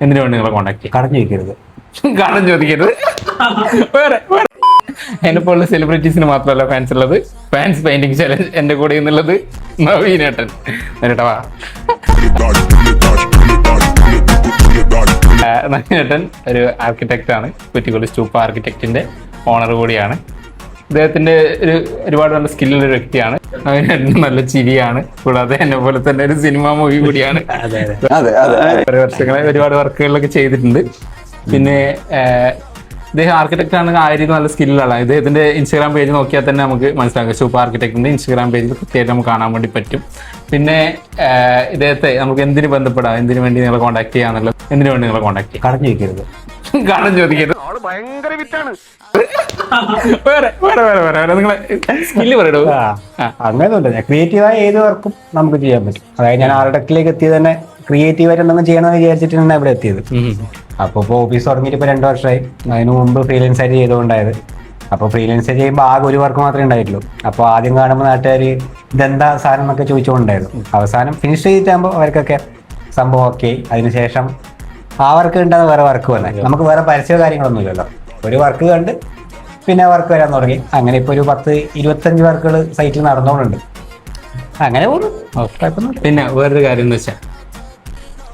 എന്തിനു വേണ്ടി നിങ്ങളെ കോൺടാക്ട് ചെയ്യും? കടം ചോദിക്കരുത്. കടം ചോദിക്കരുത്. വേറെ എന്നെപ്പോലുള്ള സെലിബ്രിറ്റീസിന് മാത്രമല്ല ഫാൻസ് ഉള്ളത്. ഫാൻസ് പെയിന്റിംഗ് ചലഞ്ച് എന്റെ കൂടെ എന്നുള്ളത് നവീനേട്ടൻ. നേരിട്ടാ നവീനേട്ടൻ ഒരു ആർക്കിടെക്ട് ആണ്. കുറ്റിക്കോട് സ്റ്റൂപ്പ ആർക്കിടെക്റ്റിന്റെ ഓണർ കൂടിയാണ്. അദ്ദേഹത്തിന്റെ ഒരുപാട് നല്ല സ്കില്ലുള്ള ഒരു വ്യക്തിയാണ്. നവീനേട്ടൻ നല്ല ചിരിയാണ്. കൂടാതെ എന്നെ പോലെ തന്നെ ഒരു സിനിമ മൂവി കൂടിയാണ്. ഒരു വർഷങ്ങളെ ഒരുപാട് വർക്കുകളിലൊക്കെ ചെയ്തിട്ടുണ്ട്. പിന്നെ ഇദ്ദേഹം ആർക്കിടെക്ട് ആണ്. ആയിരിക്കും നല്ല സ്കില്ലുള്ള. ഇദ്ദേഹത്തിന്റെ ഇൻസ്റ്റാഗ്രാം പേജ് നോക്കിയാൽ തന്നെ നമുക്ക് മനസ്സിലാക്കാം. സൂപ്പർ ആർക്കിടെക്ടിന്റെ ഇൻസ്റ്റാഗ്രാം പേജിൽ കൃത്യമായിട്ട് നമുക്ക് കാണാൻ വേണ്ടി പറ്റും. പിന്നെ ഇദ്ദേഹത്തെ നമുക്ക് എന്തിനു ബന്ധപ്പെടാം, എന്തിനു വേണ്ടി നിങ്ങളെ കോൺടാക്ട് ചെയ്യാന്നുള്ളത്, എന്തിനു വേണ്ടി നിങ്ങളെ കോൺടാക്ട് ചെയ്യാം? കടം ചോദിക്കരുത്. കടം ചോദിക്കരുത്. വേറെ വേറെ വേറെ വേറെ നിങ്ങളെ സ്കില്ല് പറയടോ. അങ്ങനെയൊന്നുമില്ല. ഞാൻ ക്രിയേറ്റീവായ ഏത് വർക്കും നമുക്ക് ചെയ്യാൻ പറ്റും. അതായത് ഞാൻ ആർക്കിടെക്റ്റിലേക്ക് എത്തിയത് തന്നെ ക്രിയേറ്റീവായിട്ട് എന്തെങ്കിലും ചെയ്യണമെന്ന് വിചാരിച്ചിട്ടാണ് ഇവിടെ എത്തിയത്. അപ്പോൾ ഇപ്പോൾ ഓഫീസ് തുടങ്ങിയിട്ട് ഇപ്പോൾ 2 വർഷമായി. അതിന് മുമ്പ് ഫ്രീലൻസ് ആയിട്ട് ചെയ്തുകൊണ്ടായത്. അപ്പോൾ ഫ്രീലൻസ് ചെയ്യുമ്പോൾ ആകെ ഒരു വർക്ക് മാത്രമേ ഉണ്ടായിട്ടുള്ളൂ. അപ്പോൾ ആദ്യം കാണുമ്പോൾ നാട്ടുകാർ ഇതെന്താ സാധനം എന്നൊക്കെ ചോദിച്ചുകൊണ്ടായിരുന്നു. അവസാനം ഫിനിഷ് ചെയ്തിട്ടാകുമ്പോൾ അവർക്കൊക്കെ സംഭവം ഓക്കെ. അതിനുശേഷം ആ വർക്ക് ഉണ്ടാകുന്ന വേറെ വർക്ക് വന്നെ. നമുക്ക് വേറെ പരസ്യ കാര്യങ്ങളൊന്നും ഇല്ലല്ലോ. ഒരു വർക്ക് കണ്ട് പിന്നെ വർക്ക് വരാൻ തുടങ്ങി. അങ്ങനെ ഇപ്പോൾ ഒരു 10-25 വർക്കുകൾ സൈറ്റിൽ നടന്നുകൊണ്ടുണ്ട്. അങ്ങനെ പോകുന്നു. പിന്നെ വേറൊരു കാര്യം എന്ന് വെച്ചാൽ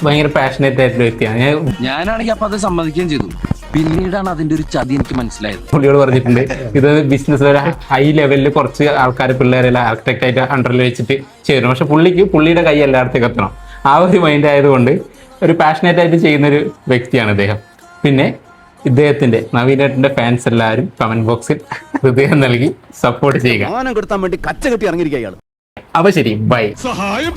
ഭയങ്കര പാഷനേറ്റ് ആയിട്ടുള്ള വ്യക്തിയാണ്. ഞാനാണെങ്കിൽ അപ്പൊ അത് സമ്മതിക്കുകയും ചെയ്തു. പിന്നീടാണ് അതിന്റെ ഒരു ചതി എനിക്ക് മനസ്സിലായത്. പുള്ളിയോട് പറഞ്ഞിട്ടുണ്ട് ഇത് ബിസിനസ് ഒരു ഹൈ ലെവലിൽ കുറച്ച് ആൾക്കാർ പിള്ളേരെല്ലാം ആർക്കിടെക്ട് ആയിട്ട് അണ്ടറിൽ വെച്ചിട്ട് ചെയ്യണം. പക്ഷെ പുള്ളിയുടെ കൈ എല്ലായിടത്തേക്ക് എത്തണം. ആ ഒരു മൈൻഡ് ആയതുകൊണ്ട് ഒരു പാഷനേറ്റ് ആയിട്ട് ചെയ്യുന്നൊരു വ്യക്തിയാണ് ഇദ്ദേഹം. പിന്നെ ഇദ്ദേഹത്തിന്റെ നവീനേട്ടന്റെ ഫാൻസ് എല്ലാവരും കമന്റ് ബോക്സിൽ ഹൃദയം നൽകി സപ്പോർട്ട് ചെയ്യുക. കൊടുത്താൻ വേണ്ടി കച്ച കെട്ടി ഇറങ്ങിയിരിക്കുക. അപ്പൊ ശരി, ബൈ. സഹായം